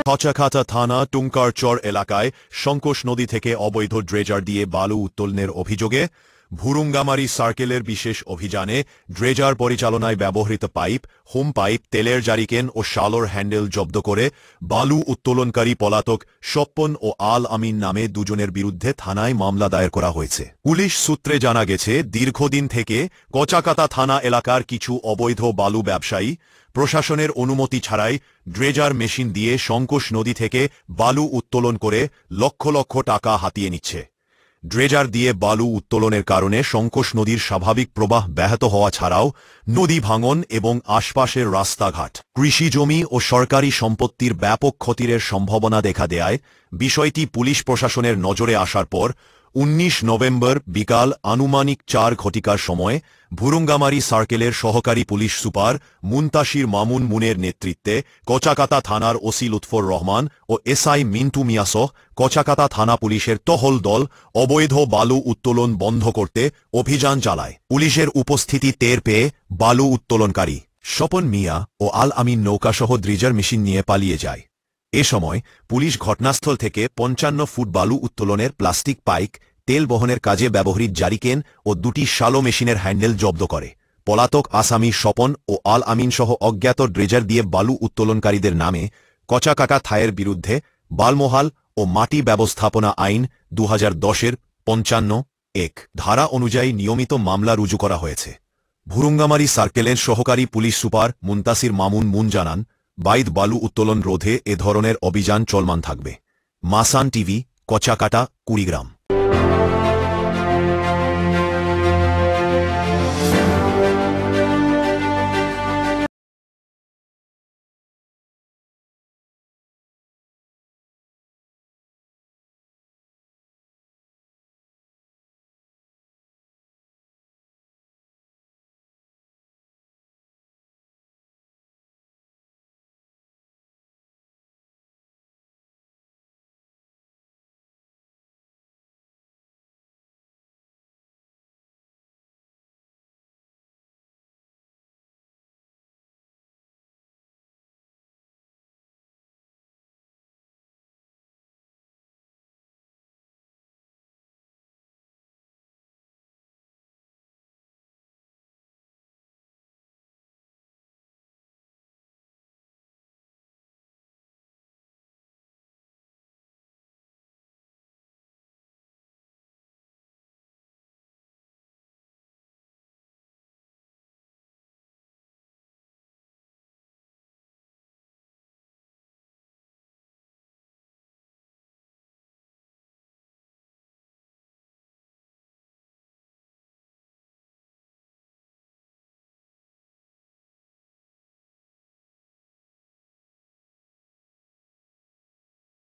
কচাকাটা থানা টুঙ্কারচর এলাকায় শঙ্কোষ নদী থেকে অবৈধ ড্রেজার দিয়ে বালু উত্তোলনের অভিযোগে ভুরুঙ্গামারী সার্কেলের বিশেষ অভিযানে ড্রেজার পরিচালনায় ব্যবহৃত পাইপ, হোম পাইপ, তেলের জারিকেন ও শালোর হ্যান্ডেল জব্দ করে বালু উত্তোলনকারী পলাতক স্বপন ও আল আমিন নামে দুজনের বিরুদ্ধে থানায় মামলা দায়ের করা হয়েছে। পুলিশ সূত্রে জানা গেছে, দীর্ঘদিন থেকে কচাকাটা থানা এলাকার কিছু অবৈধ বালু ব্যবসায়ী প্রশাসনের অনুমতি ছাড়াই ড্রেজার মেশিন দিয়ে শঙ্কোষ নদী থেকে বালু উত্তোলন করে লক্ষ লক্ষ টাকা হাতিয়ে নিচ্ছে। ড্রেজার দিয়ে বালু উত্তোলনের কারণে শঙ্কোষ নদীর স্বাভাবিক প্রবাহ ব্যাহত হওয়া ছাড়াও নদী ভাঙন এবং আশপাশের রাস্তাঘাট, কৃষিজমি ও সরকারি সম্পত্তির ব্যাপক ক্ষতির সম্ভাবনা দেখা দেয়। বিষয়টি পুলিশ প্রশাসনের নজরে আসার পর 19 নভেম্বর বিকাল আনুমানিক 4 ঘটিকার সময় ভুরুঙ্গামারী সার্কেলের সহকারী পুলিশ সুপার মুনতাসির মামুন মুনের নেতৃত্বে কচাকাটা থানার ওসি লুৎফর রহমান ও এসআই মিন্টু মিয়াসহ কচাকাটা থানা পুলিশের টহল দল অবৈধ বালু উত্তোলন বন্ধ করতে অভিযান চালায়। পুলিশের উপস্থিতি টের পেয়ে বালু উত্তোলনকারী স্বপন মিয়া ও আল আমিন নৌকাসহ ড্রেজার মেশিন নিয়ে পালিয়ে যায়। এ সময় পুলিশ ঘটনাস্থল থেকে 55 ফুট বালু উত্তোলনের প্লাস্টিক পাইপ, তেল বহনের কাজে ব্যবহৃত জারিকেন ও 2টি শালো মেশিনের হ্যান্ডেল জব্দ করে। পলাতক আসামি স্বপন ও আল আমিন সহ অজ্ঞাত ড্রেজার দিয়ে বালু উত্তোলনকারীদের নামে কচাকাটা থানার বিরুদ্ধে বালমহাল ও মাটি ব্যবস্থাপনা আইন 2010-এর 55(1) ধারা অনুযায়ী নিয়মিত মামলা রুজু করা হয়েছে। ভুরুঙ্গামারী সার্কেলের সহকারী পুলিশ সুপার মুনতাসির মামুন জানান, বাইদ বালু উত্তোলন রোধে এ ধরনের অভিযান চলমান থাকবে। মাসান টিভি, কচাকাটা, কুড়িগ্রাম।